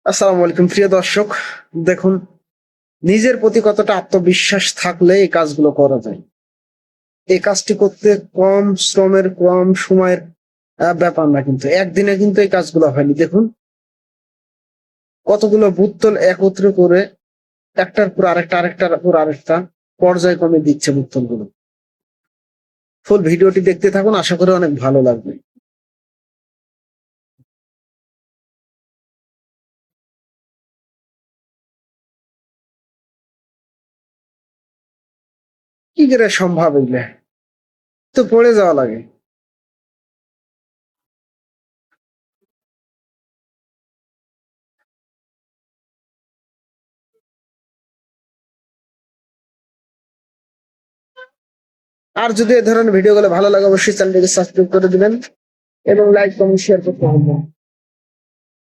আসসালামু আলাইকুম প্রিয় দর্শক। দেখুন, নিজের প্রতি কতটা আত্মবিশ্বাস থাকলে এই কাজগুলো করা যায়। এই কাজটি করতে কম শ্রমের কম সময়ের ব্যাপার না, কিন্তু একদিনে কিন্তু এই কাজগুলো হয়নি। দেখুন, কতগুলো বোতল একত্র করে একটার পর আরেকটা আরেকটার পর আরেকটা পর্যায়ক্রমে দিচ্ছে বোতলগুলো। ফুল ভিডিওটি দেখতে থাকুন, আশা করি অনেক ভালো লাগবে। কি করে সম্ভব এগুলো? তো পড়ে যাওয়া লাগে। আর যদি এই ধরনের ভিডিওগুলো ভালো লাগে, অবশ্যই চ্যানেলটিকে সাবস্ক্রাইব করে দিবেন এবং লাইক কমেন্ট শেয়ার করতে হবে।